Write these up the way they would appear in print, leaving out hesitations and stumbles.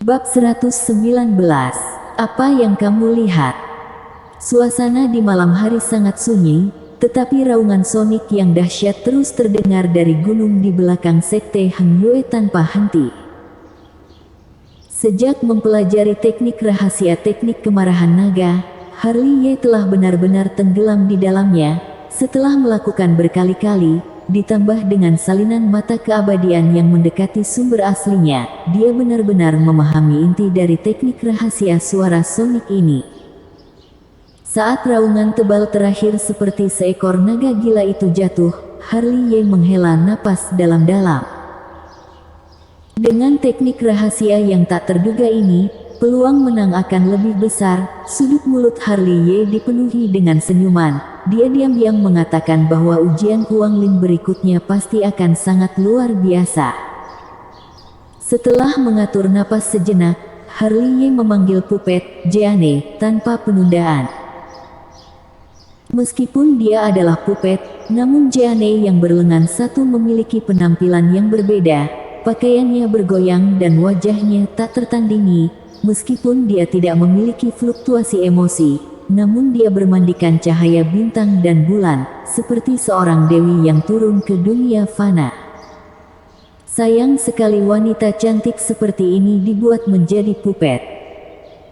Bab 119. Apa yang kamu lihat? Suasana di malam hari sangat sunyi, tetapi raungan sonik yang dahsyat terus terdengar dari gunung di belakang sekte Heng Yue tanpa henti. Sejak mempelajari teknik rahasia teknik kemarahan naga, Harley Ye telah benar-benar tenggelam di dalamnya. Setelah melakukan berkali-kali, ditambah dengan salinan mata keabadian yang mendekati sumber aslinya, dia benar-benar memahami inti dari teknik rahasia suara sonik ini. Saat raungan tebal terakhir seperti seekor naga gila itu jatuh, Harley Ye menghela napas dalam-dalam. Dengan teknik rahasia yang tak terduga ini, peluang menang akan lebih besar. Sudut mulut Harley Ye dipenuhi dengan senyuman. Dia diam-diam mengatakan bahwa ujian Huang Lin berikutnya pasti akan sangat luar biasa. Setelah mengatur napas sejenak, Harley Ye memanggil Pupet Jeanne tanpa penundaan. Meskipun dia adalah Pupet, namun Jeanne yang berlengan satu memiliki penampilan yang berbeda. Pakaiannya bergoyang dan wajahnya tak tertandingi. Meskipun dia tidak memiliki fluktuasi emosi, namun dia bermandikan cahaya bintang dan bulan, seperti seorang dewi yang turun ke dunia fana. Sayang sekali wanita cantik seperti ini dibuat menjadi Pupet.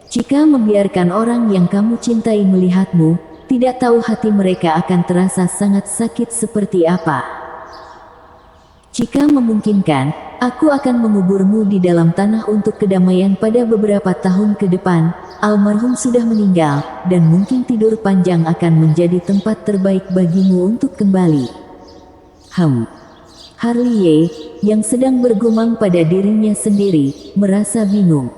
Jika membiarkan orang yang kamu cintai melihatmu, tidak tahu hati mereka akan terasa sangat sakit seperti apa. Jika memungkinkan, aku akan menguburmu di dalam tanah untuk kedamaian pada beberapa tahun ke depan. Almarhum sudah meninggal, dan mungkin tidur panjang akan menjadi tempat terbaik bagimu untuk kembali. Harley Ye, yang sedang bergumam pada dirinya sendiri, merasa bingung.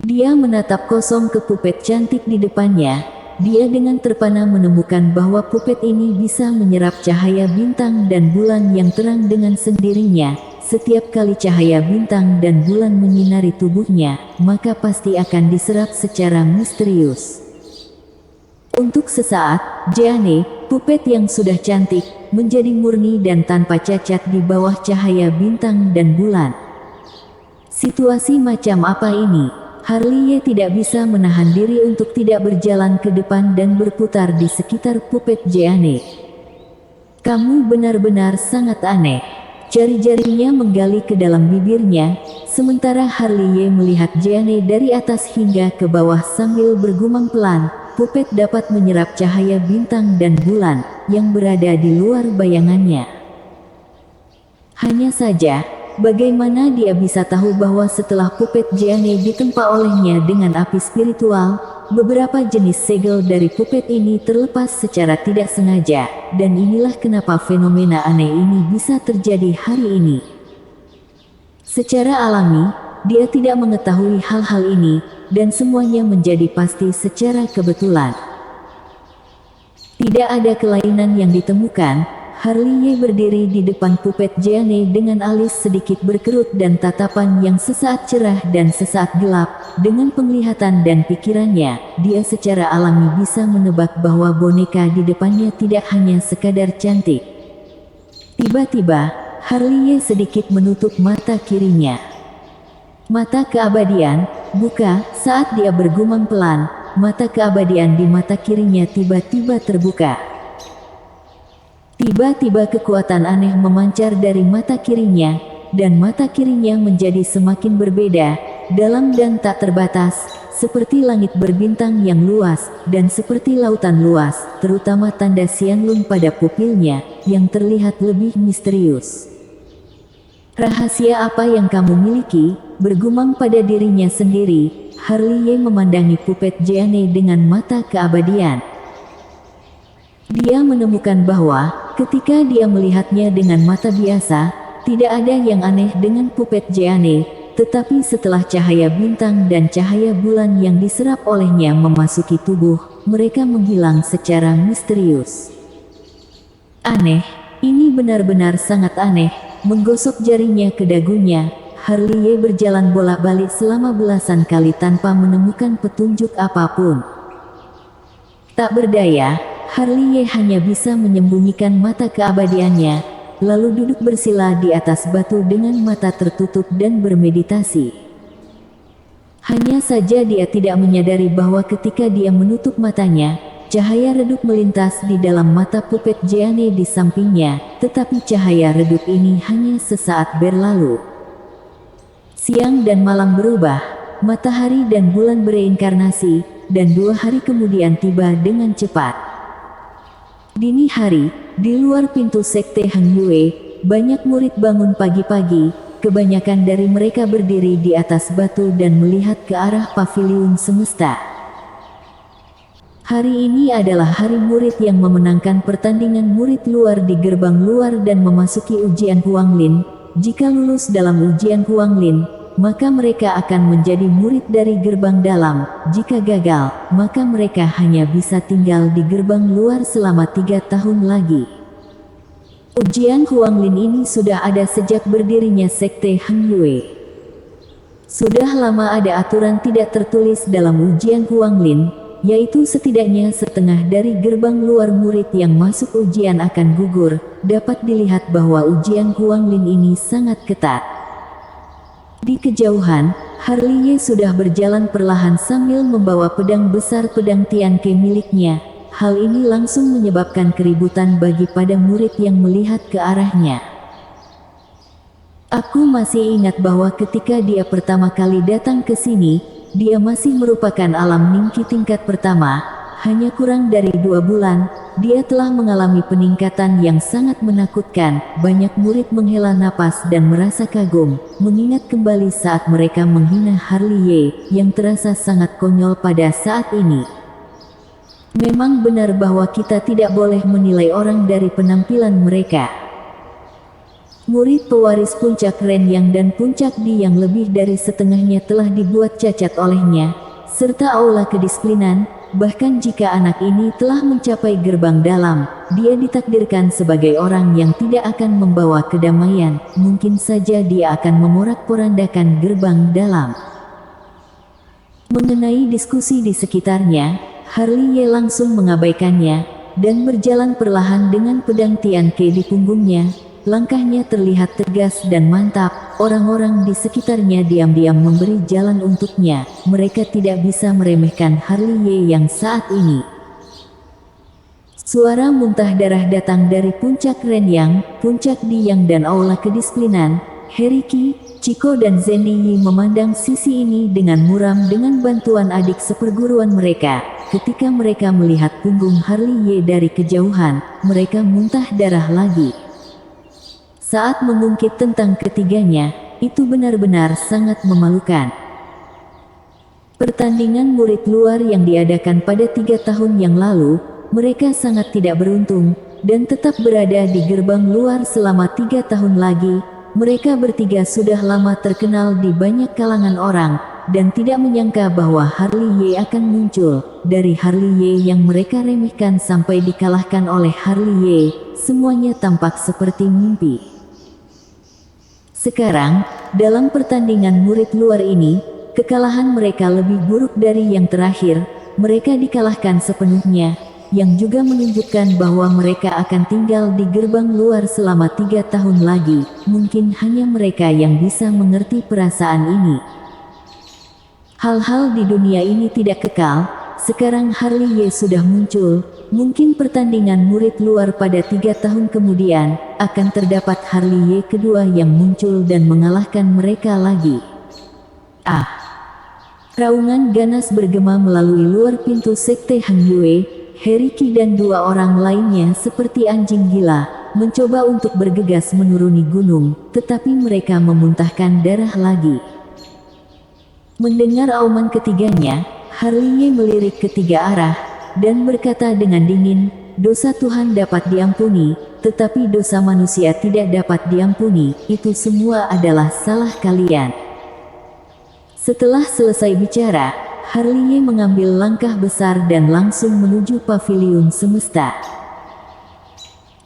Dia menatap kosong ke Pupet cantik di depannya. Dia dengan terpana menemukan bahwa Pupet ini bisa menyerap cahaya bintang dan bulan yang terang dengan sendirinya. Setiap kali cahaya bintang dan bulan menyinari tubuhnya, maka pasti akan diserap secara misterius. Untuk sesaat, Jeanne, Pupet yang sudah cantik, menjadi murni dan tanpa cacat di bawah cahaya bintang dan bulan. Situasi macam apa ini? Harley Ye tidak bisa menahan diri untuk tidak berjalan ke depan dan berputar di sekitar Pupet Jeanne. Kamu benar-benar sangat aneh. Jari-jarinya menggali ke dalam bibirnya, sementara Harley Ye melihat Jeanne dari atas hingga ke bawah sambil bergumam pelan. Pupet dapat menyerap cahaya bintang dan bulan yang berada di luar bayangannya. Hanya saja, bagaimana dia bisa tahu bahwa setelah Pupet Jeanne ditempa olehnya dengan api spiritual, beberapa jenis segel dari Pupet ini terlepas secara tidak sengaja, dan inilah kenapa fenomena aneh ini bisa terjadi hari ini. Secara alami, dia tidak mengetahui hal-hal ini, dan semuanya menjadi pasti secara kebetulan. Tidak ada kelainan yang ditemukan. Harley Ye berdiri di depan Pupet Jeanne dengan alis sedikit berkerut dan tatapan yang sesaat cerah dan sesaat gelap. Dengan penglihatan dan pikirannya, dia secara alami bisa menebak bahwa boneka di depannya tidak hanya sekadar cantik. Tiba-tiba, Harley Ye sedikit menutup mata kirinya. Mata keabadian, buka. Saat dia bergumam pelan, mata keabadian di mata kirinya tiba-tiba terbuka. Tiba-tiba kekuatan aneh memancar dari mata kirinya, dan mata kirinya menjadi semakin berbeda, dalam dan tak terbatas, seperti langit berbintang yang luas, dan seperti lautan luas, terutama tanda Xianlun pada pupilnya, yang terlihat lebih misterius. Rahasia apa yang kamu miliki? Bergumam pada dirinya sendiri, Harley Ye memandangi Pupet Jeanne dengan mata keabadian. Dia menemukan bahwa, ketika dia melihatnya dengan mata biasa, tidak ada yang aneh dengan Pupet Jeanne, tetapi setelah cahaya bintang dan cahaya bulan yang diserap olehnya memasuki tubuh, mereka menghilang secara misterius. Aneh, ini benar-benar sangat aneh. Menggosok jarinya ke dagunya, Harley Ye berjalan bolak-balik selama belasan kali tanpa menemukan petunjuk apapun. Tak berdaya, Harley Ye hanya bisa menyembunyikan mata keabadiannya, lalu duduk bersila di atas batu dengan mata tertutup dan bermeditasi. Hanya saja dia tidak menyadari bahwa ketika dia menutup matanya, cahaya redup melintas di dalam mata Puppet Jeanne di sampingnya, tetapi cahaya redup ini hanya sesaat berlalu. Siang dan malam berubah, matahari dan bulan bereinkarnasi, dan 2 hari kemudian tiba dengan cepat. Dini hari, di luar pintu sekte Hang Yue, banyak murid bangun pagi-pagi. Kebanyakan dari mereka berdiri di atas batu dan melihat ke arah paviliun semesta. Hari ini adalah hari murid yang memenangkan pertandingan murid luar di gerbang luar dan memasuki ujian Huanglin. Jika lulus dalam ujian Huanglin, maka mereka akan menjadi murid dari gerbang dalam. Jika gagal, maka mereka hanya bisa tinggal di gerbang luar selama 3 tahun lagi. Ujian Huanglin ini sudah ada sejak berdirinya sekte Hang Yue. Sudah lama ada aturan tidak tertulis dalam ujian Huanglin, yaitu setidaknya setengah dari gerbang luar murid yang masuk ujian akan gugur. Dapat dilihat bahwa ujian Huanglin ini sangat ketat. Di kejauhan, Harley Ye sudah berjalan perlahan sambil membawa pedang besar pedang Tianke miliknya. Hal ini langsung menyebabkan keributan bagi pada murid yang melihat ke arahnya. Aku masih ingat bahwa ketika dia pertama kali datang ke sini, dia masih merupakan alam Ningki tingkat pertama. Hanya kurang dari 2 bulan, dia telah mengalami peningkatan yang sangat menakutkan. Banyak murid menghela napas dan merasa kagum, mengingat kembali saat mereka menghina Harley Ye, yang terasa sangat konyol pada saat ini. Memang benar bahwa kita tidak boleh menilai orang dari penampilan mereka. Murid pewaris puncak Renyang dan puncak Di yang lebih dari setengahnya telah dibuat cacat olehnya, serta aula kedisiplinan. Bahkan jika anak ini telah mencapai gerbang dalam, dia ditakdirkan sebagai orang yang tidak akan membawa kedamaian. Mungkin saja dia akan memorak-porandakan gerbang dalam. Mengenai diskusi di sekitarnya, Harley Ye langsung mengabaikannya, dan berjalan perlahan dengan pedang Tianke di punggungnya. Langkahnya terlihat tegas dan mantap. Orang-orang di sekitarnya diam-diam memberi jalan untuknya. Mereka tidak bisa meremehkan Harley Ye yang saat ini. Suara muntah darah datang dari puncak Renyang, puncak Diyang dan aula kedisiplinan. Heriki, Chiko dan Zendi Yi memandang sisi ini dengan muram dengan bantuan adik seperguruan mereka. Ketika mereka melihat punggung Harley Ye dari kejauhan, mereka muntah darah lagi. Saat mengungkit tentang ketiganya, itu benar-benar sangat memalukan. Pertandingan murid luar yang diadakan pada 3 tahun yang lalu, mereka sangat tidak beruntung, dan tetap berada di gerbang luar selama 3 tahun lagi. Mereka bertiga sudah lama terkenal di banyak kalangan orang, dan tidak menyangka bahwa Harley Ye akan muncul. Dari Harley Ye yang mereka remehkan sampai dikalahkan oleh Harley Ye, semuanya tampak seperti mimpi. Sekarang, dalam pertandingan murid luar ini, kekalahan mereka lebih buruk dari yang terakhir. Mereka dikalahkan sepenuhnya, yang juga menunjukkan bahwa mereka akan tinggal di gerbang luar selama 3 tahun lagi. Mungkin hanya mereka yang bisa mengerti perasaan ini. Hal-hal di dunia ini tidak kekal. Sekarang Harley Ye sudah muncul. Mungkin pertandingan murid luar pada 3 tahun kemudian, akan terdapat Harley Ye kedua yang muncul dan mengalahkan mereka lagi. Ah! Raungan ganas bergema melalui luar pintu sekte Hang Yue. Heriki dan 2 orang lainnya seperti anjing gila, mencoba untuk bergegas menuruni gunung, tetapi mereka memuntahkan darah lagi. Mendengar auman ketiganya, Harley Ye melirik ke 3 arah, dan berkata dengan dingin, "Dosa Tuhan dapat diampuni, tetapi dosa manusia tidak dapat diampuni. Itu semua adalah salah kalian." Setelah selesai bicara, Harley Ye mengambil langkah besar dan langsung menuju paviliun semesta.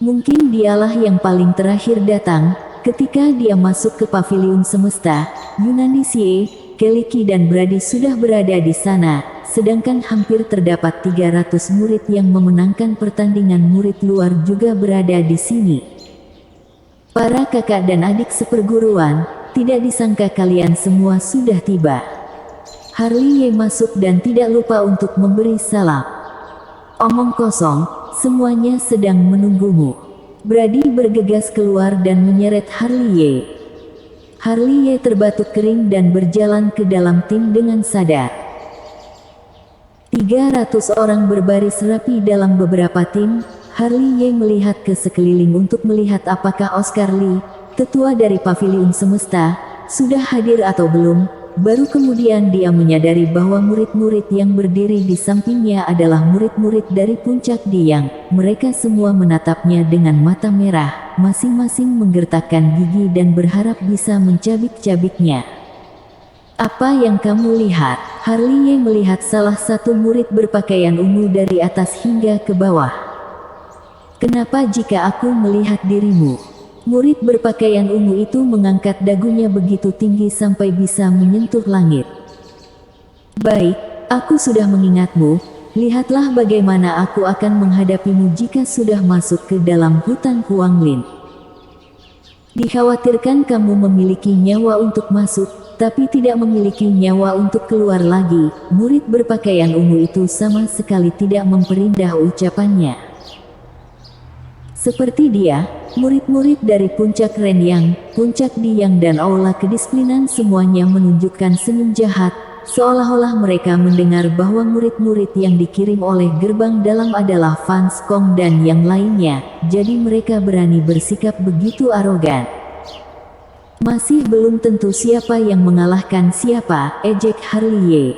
Mungkin dialah yang paling terakhir datang. Ketika dia masuk ke paviliun semesta, Yunani Xie, Keliki dan Brady sudah berada di sana, sedangkan hampir terdapat 300 murid yang memenangkan pertandingan murid luar juga berada di sini. Para kakak dan adik seperguruan, tidak disangka kalian semua sudah tiba. Harley masuk dan tidak lupa untuk memberi salam. Omong kosong, semuanya sedang menunggumu. Brady bergegas keluar dan menyeret Harley. Harley terbatuk kering dan berjalan ke dalam tim dengan sadar. 300 orang berbaris rapi dalam beberapa tim. Harley melihat ke sekeliling untuk melihat apakah Oscar Lee, tetua dari Paviliun Semesta, sudah hadir atau belum. Baru kemudian dia menyadari bahwa murid-murid yang berdiri di sampingnya adalah murid-murid dari Puncak Diyang. Mereka semua menatapnya dengan mata merah, masing-masing menggertakkan gigi dan berharap bisa mencabik-cabiknya. Apa yang kamu lihat? Harley melihat salah satu murid berpakaian ungu dari atas hingga ke bawah. Kenapa jika aku melihat dirimu? Murid berpakaian ungu itu mengangkat dagunya begitu tinggi sampai bisa menyentuh langit. Baik, aku sudah mengingatmu. Lihatlah bagaimana aku akan menghadapimu jika sudah masuk ke dalam hutan Huanglin. Dikhawatirkan kamu memiliki nyawa untuk masuk, tapi tidak memiliki nyawa untuk keluar lagi. Murid berpakaian ungu itu sama sekali tidak memperindah ucapannya. Seperti dia, murid-murid dari Puncak Renyang, Puncak Diyang dan Aula Kedisiplinan semuanya menunjukkan senyum jahat, seolah-olah mereka mendengar bahwa murid-murid yang dikirim oleh gerbang dalam adalah Fans Kong dan yang lainnya, jadi mereka berani bersikap begitu arogan. Masih belum tentu siapa yang mengalahkan siapa, ejek Harley.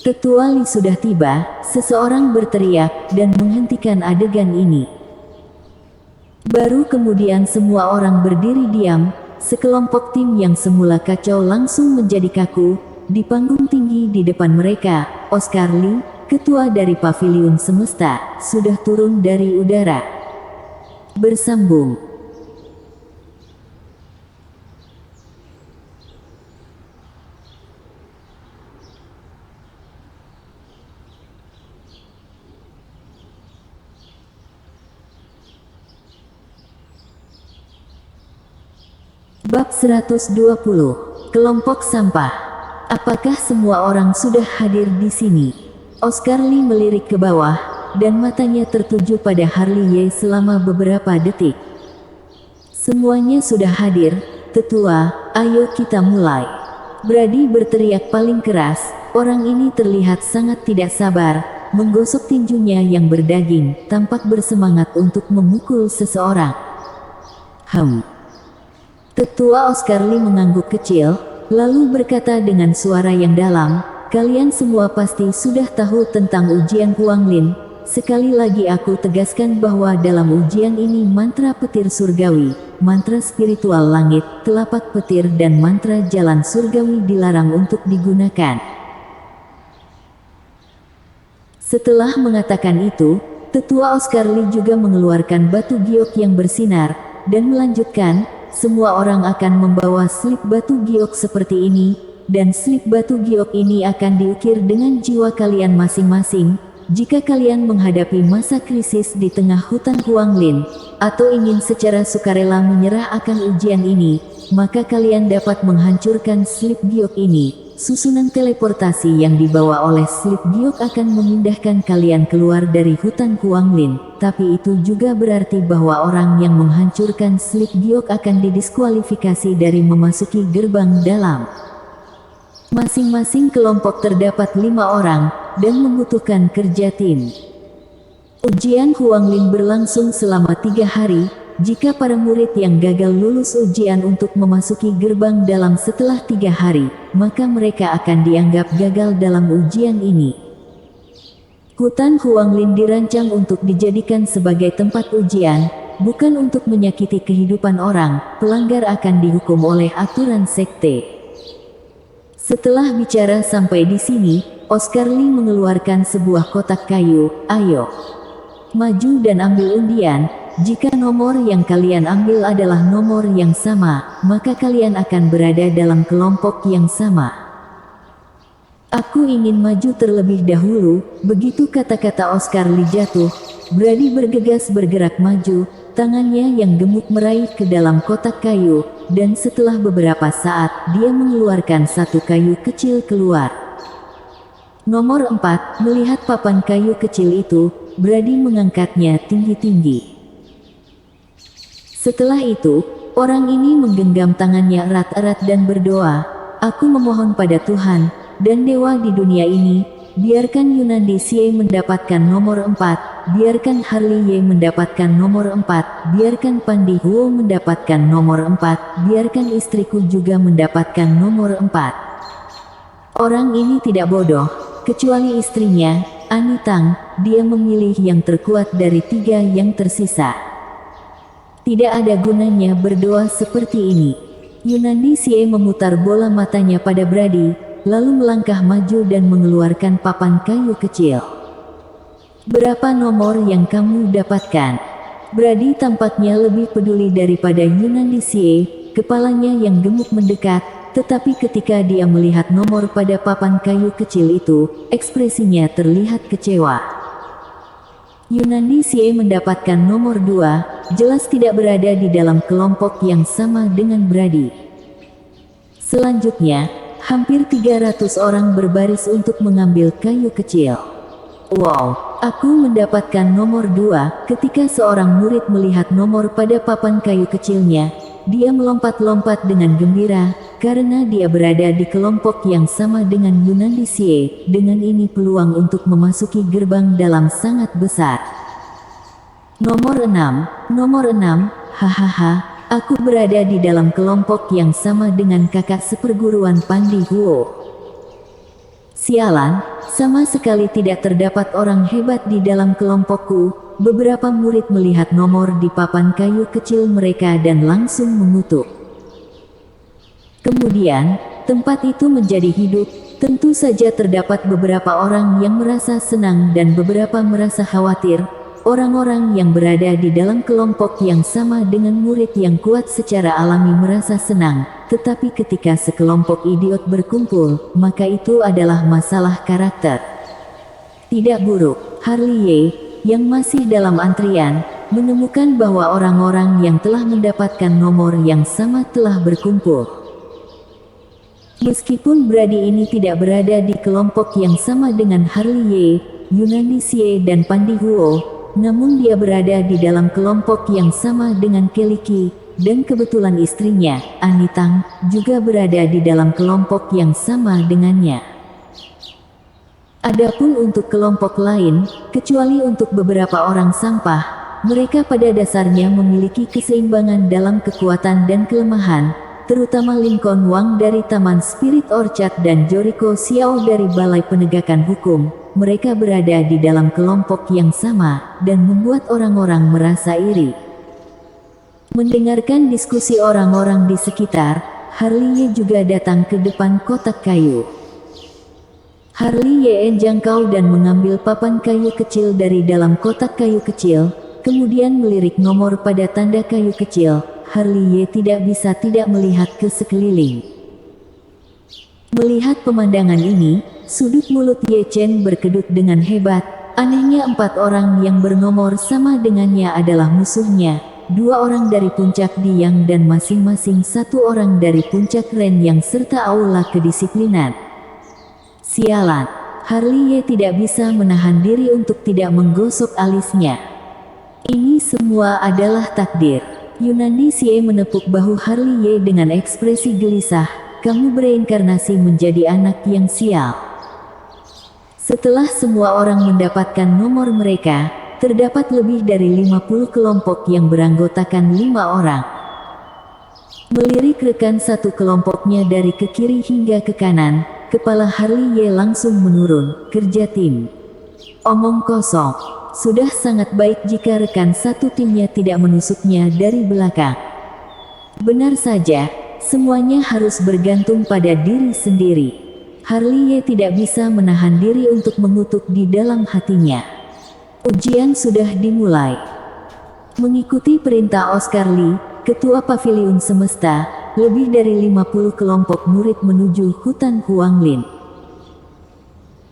Tetua Lee sudah tiba, seseorang berteriak, dan menghentikan adegan ini. Baru kemudian semua orang berdiri diam, sekelompok tim yang semula kacau langsung menjadi kaku. Di panggung tinggi di depan mereka, Oscar Lee, ketua dari Paviliun Semesta, sudah turun dari udara. Bersambung. Bab 120. Kelompok Sampah. Apakah semua orang sudah hadir di sini? Oscar Lee melirik ke bawah, dan matanya tertuju pada Harley selama beberapa detik. Semuanya sudah hadir, tetua, ayo kita mulai. Brady berteriak paling keras, orang ini terlihat sangat tidak sabar, menggosok tinjunya yang berdaging, tampak bersemangat untuk memukul seseorang. Tetua Oscar Lee mengangguk kecil, lalu berkata dengan suara yang dalam, kalian semua pasti sudah tahu tentang ujian Huanglin. Sekali lagi aku tegaskan bahwa dalam ujian ini mantra petir surgawi, mantra spiritual langit, telapak petir dan mantra jalan surgawi dilarang untuk digunakan. Setelah mengatakan itu, Tetua Oscar Lee juga mengeluarkan batu giok yang bersinar, dan melanjutkan, semua orang akan membawa slip batu giok seperti ini, dan slip batu giok ini akan diukir dengan jiwa kalian masing-masing. Jika kalian menghadapi masa krisis di tengah hutan Huanglin, atau ingin secara sukarela menyerah akan ujian ini, maka kalian dapat menghancurkan slip giok ini. Susunan teleportasi yang dibawa oleh slip giok akan memindahkan kalian keluar dari hutan Huanglin, tapi itu juga berarti bahwa orang yang menghancurkan slip giok akan didiskualifikasi dari memasuki gerbang dalam. Masing-masing kelompok terdapat 5 orang, dan membutuhkan kerja tim. Ujian Huanglin berlangsung selama 3 hari. Jika para murid yang gagal lulus ujian untuk memasuki gerbang dalam setelah 3 hari, maka mereka akan dianggap gagal dalam ujian ini. Hutan Huanglin dirancang untuk dijadikan sebagai tempat ujian, bukan untuk menyakiti kehidupan orang. Pelanggar akan dihukum oleh aturan sekte. Setelah bicara sampai di sini, Oscar Lee mengeluarkan sebuah kotak kayu. Ayo, maju dan ambil undian. Jika nomor yang kalian ambil adalah nomor yang sama, maka kalian akan berada dalam kelompok yang sama. Aku ingin maju terlebih dahulu. Begitu kata-kata Oscar Lee jatuh, Brady bergegas bergerak maju, tangannya yang gemuk meraih ke dalam kotak kayu, dan setelah beberapa saat, dia mengeluarkan satu kayu kecil keluar. Nomor 4, melihat papan kayu kecil itu, Brady mengangkatnya tinggi-tinggi. Setelah itu, orang ini menggenggam tangannya erat-erat dan berdoa, "Aku memohon pada Tuhan dan Dewa di dunia ini, biarkan Yunandi Xie mendapatkan nomor 4, biarkan Harley Ye mendapatkan nomor 4, biarkan Pandi Huo mendapatkan nomor 4, biarkan istriku juga mendapatkan nomor 4. Orang ini tidak bodoh, kecuali istrinya, Annie Tang, dia memilih yang terkuat dari 3 yang tersisa. Tidak ada gunanya berdoa seperti ini. Yunandi Xie memutar bola matanya pada Brady, lalu melangkah maju dan mengeluarkan papan kayu kecil. "Berapa nomor yang kamu dapatkan?" Brady tampaknya lebih peduli daripada Yunandi Xie, kepalanya yang gemuk mendekat, tetapi ketika dia melihat nomor pada papan kayu kecil itu, ekspresinya terlihat kecewa. Yunandi Xie mendapatkan nomor 2, jelas tidak berada di dalam kelompok yang sama dengan Brady. Selanjutnya, hampir 300 orang berbaris untuk mengambil kayu kecil. "Wow, aku mendapatkan nomor 2, ketika seorang murid melihat nomor pada papan kayu kecilnya, dia melompat-lompat dengan gembira, karena dia berada di kelompok yang sama dengan Yunandi Xie. Dengan ini peluang untuk memasuki gerbang dalam sangat besar." Nomor 6, hahaha. Aku berada di dalam kelompok yang sama dengan kakak seperguruan Pandi Huo. Sialan, sama sekali tidak terdapat orang hebat di dalam kelompokku. Beberapa murid melihat nomor di papan kayu kecil mereka dan langsung mengutuk. Kemudian, tempat itu menjadi hidup. Tentu saja terdapat beberapa orang yang merasa senang dan beberapa merasa khawatir. Orang-orang yang berada di dalam kelompok yang sama dengan murid yang kuat secara alami merasa senang, tetapi ketika sekelompok idiot berkumpul, maka itu adalah masalah karakter. Tidak buruk, Harley Ye, yang masih dalam antrian, menemukan bahwa orang-orang yang telah mendapatkan nomor yang sama telah berkumpul. Meskipun Brady ini tidak berada di kelompok yang sama dengan Harley Ye, Yunandi Xie dan Pandi Huo, namun dia berada di dalam kelompok yang sama dengan Kelly Qi, dan kebetulan istrinya, Annie Tang, juga berada di dalam kelompok yang sama dengannya. Adapun untuk kelompok lain, kecuali untuk beberapa orang sampah, mereka pada dasarnya memiliki keseimbangan dalam kekuatan dan kelemahan, terutama Lincoln Wang dari Taman Spirit Orchard dan Joriko Xiao dari Balai Penegakan Hukum. Mereka berada di dalam kelompok yang sama, dan membuat orang-orang merasa iri. Mendengarkan diskusi orang-orang di sekitar, Harley Ye juga datang ke depan kotak kayu. Harley Ye menjangkau dan mengambil papan kayu kecil dari dalam kotak kayu kecil, kemudian melirik nomor pada tanda kayu kecil. Harley Ye tidak bisa tidak melihat ke sekeliling. Melihat pemandangan ini, sudut mulut Ye Chen berkedut dengan hebat. Anehnya 4 orang yang bernomor sama dengannya adalah musuhnya. 2 orang dari puncak Diyang dan masing-masing 1 orang dari puncak Ren yang serta aula kedisiplinan. Sialan, Harley Ye tidak bisa menahan diri untuk tidak menggosok alisnya. Ini semua adalah takdir. Yunandi Xie menepuk bahu Harley Ye dengan ekspresi gelisah. "Kamu bereinkarnasi menjadi anak yang sial." Setelah semua orang mendapatkan nomor mereka, terdapat lebih dari 50 kelompok yang beranggotakan 5 orang. Melirik rekan satu kelompoknya dari ke kiri hingga ke kanan, kepala Harley Ye langsung menurun. "Kerja tim. Omong kosong. Sudah sangat baik jika rekan satu timnya tidak menusuknya dari belakang. Benar saja, semuanya harus bergantung pada diri sendiri." Harley Ye tidak bisa menahan diri untuk mengutuk di dalam hatinya. Ujian sudah dimulai. Mengikuti perintah Oscar Lee, Ketua Paviliun Semesta, lebih dari 50 kelompok murid menuju hutan Huanglin.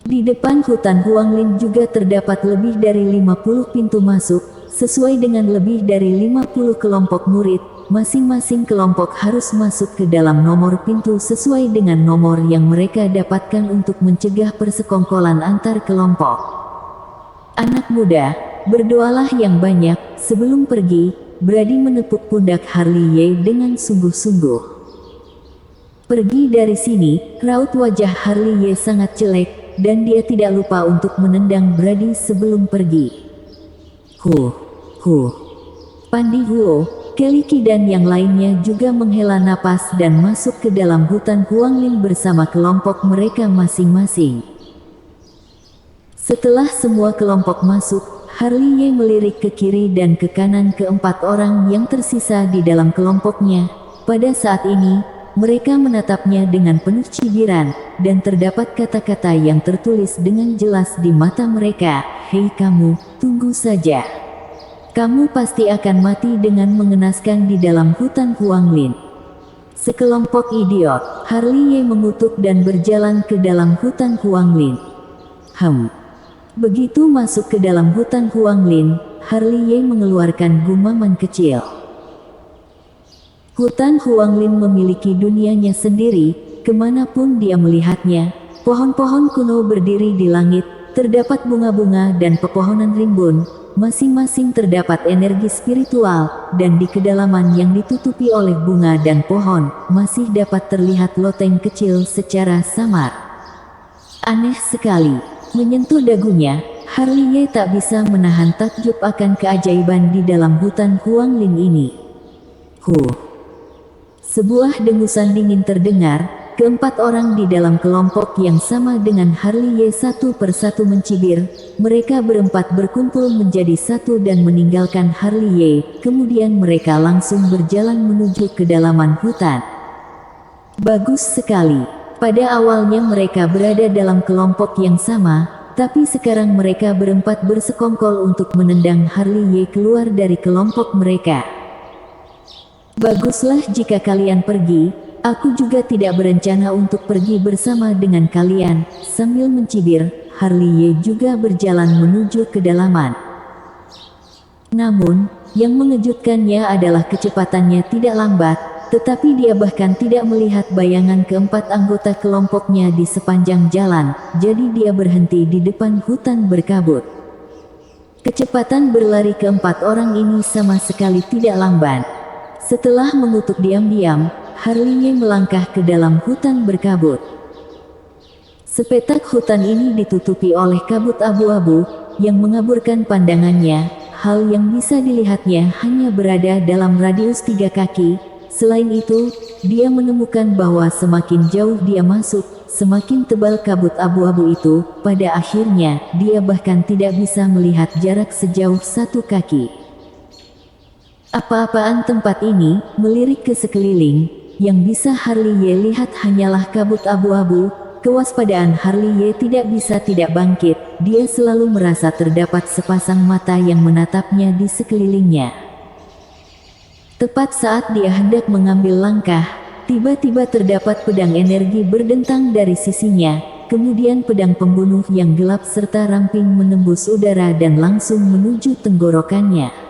Di depan hutan Huanglin juga terdapat lebih dari 50 pintu masuk, sesuai dengan lebih dari 50 kelompok murid. masing-masing kelompok harus masuk ke dalam nomor pintu sesuai dengan nomor yang mereka dapatkan untuk mencegah persekongkolan antar kelompok. Anak muda, berdoalah yang banyak sebelum pergi. Brady menepuk pundak Harley dengan sungguh-sungguh. Pergi dari sini, raut wajah Harley sangat jelek, dan dia tidak lupa untuk menendang Brady sebelum pergi. Pandi Huo, Keliki dan yang lainnya juga menghela napas dan masuk ke dalam hutan Huanglin bersama kelompok mereka masing-masing. Setelah semua kelompok masuk, Harley melirik ke kiri dan ke kanan keempat orang yang tersisa di dalam kelompoknya. Pada saat ini, mereka menatapnya dengan penuh cibiran, dan terdapat kata-kata yang tertulis dengan jelas di mata mereka. Hei kamu, tunggu saja. Kamu pasti akan mati dengan mengenaskan di dalam hutan Huanglin. Sekelompok idiot, Harley mengutuk dan berjalan ke dalam hutan Huanglin. Begitu masuk ke dalam hutan Huanglin, Harley mengeluarkan gumaman kecil. Hutan Huanglin memiliki dunianya sendiri, kemanapun dia melihatnya. Pohon-pohon kuno berdiri di langit, terdapat bunga-bunga dan pepohonan rimbun, masing-masing terdapat energi spiritual, dan di kedalaman yang ditutupi oleh bunga dan pohon, masih dapat terlihat loteng kecil secara samar. Aneh sekali. Menyentuh dagunya, Harley tak bisa menahan takjub akan keajaiban di dalam hutan Huanglin ini. Sebuah dengusan dingin terdengar, keempat orang di dalam kelompok yang sama dengan Harley satu persatu mencibir, mereka berempat berkumpul menjadi satu dan meninggalkan Harley, kemudian mereka langsung berjalan menuju kedalaman hutan. Bagus sekali. Pada awalnya mereka berada dalam kelompok yang sama, tapi sekarang mereka berempat bersekongkol untuk menendang Harley keluar dari kelompok mereka. Baguslah jika kalian pergi, aku juga tidak berencana untuk pergi bersama dengan kalian. Sambil mencibir, Harley juga berjalan menuju kedalaman. Namun, yang mengejutkannya adalah kecepatannya tidak lambat, tetapi dia bahkan tidak melihat bayangan keempat anggota kelompoknya di sepanjang jalan, jadi dia berhenti di depan hutan berkabut. Kecepatan berlari keempat orang ini sama sekali tidak lambat. Setelah mengutuk diam-diam, Harley melangkah ke dalam hutan berkabut. Sepetak hutan ini ditutupi oleh kabut abu-abu, yang mengaburkan pandangannya. Hal yang bisa dilihatnya hanya berada dalam radius 3 kaki. Selain itu, dia menemukan bahwa semakin jauh dia masuk, semakin tebal kabut abu-abu itu. Pada akhirnya, dia bahkan tidak bisa melihat jarak sejauh 1 kaki. Apa-apaan tempat ini? Melirik ke sekeliling, yang bisa Harley lihat hanyalah kabut abu-abu. Kewaspadaan Harley tidak bisa tidak bangkit. Dia selalu merasa terdapat sepasang mata yang menatapnya di sekelilingnya. Tepat saat dia hendak mengambil langkah, tiba-tiba terdapat pedang energi berdentang dari sisinya, kemudian pedang pembunuh yang gelap serta ramping menembus udara dan langsung menuju tenggorokannya.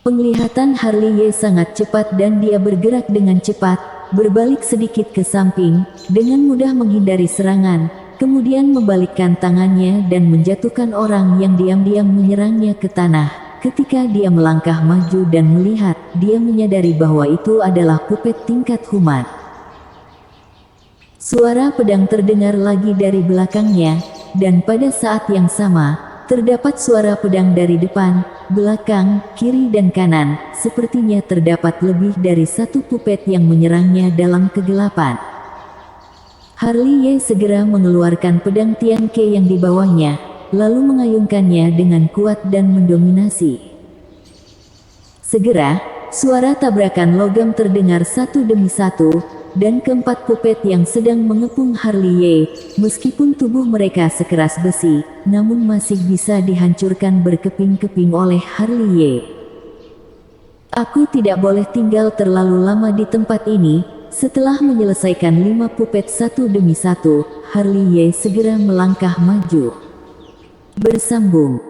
Penglihatan Harley sangat cepat dan dia bergerak dengan cepat, berbalik sedikit ke samping, dengan mudah menghindari serangan, kemudian membalikkan tangannya dan menjatuhkan orang yang diam-diam menyerangnya ke tanah. Ketika dia melangkah maju dan melihat, dia menyadari bahwa itu adalah puppet tingkat human. Suara pedang terdengar lagi dari belakangnya, dan pada saat yang sama, terdapat suara pedang dari depan, belakang, kiri dan kanan. Sepertinya terdapat lebih dari satu puppet yang menyerangnya dalam kegelapan. Harley segera mengeluarkan pedang Tianke yang dibawanya, lalu mengayunkannya dengan kuat dan mendominasi. Segera, suara tabrakan logam terdengar satu demi satu, dan keempat puppet yang sedang mengepung Harley, meskipun tubuh mereka sekeras besi, namun masih bisa dihancurkan berkeping-keping oleh Harley. Aku tidak boleh tinggal terlalu lama di tempat ini. Setelah menyelesaikan 5 puppet satu demi satu, Harley segera melangkah maju. Bersambung.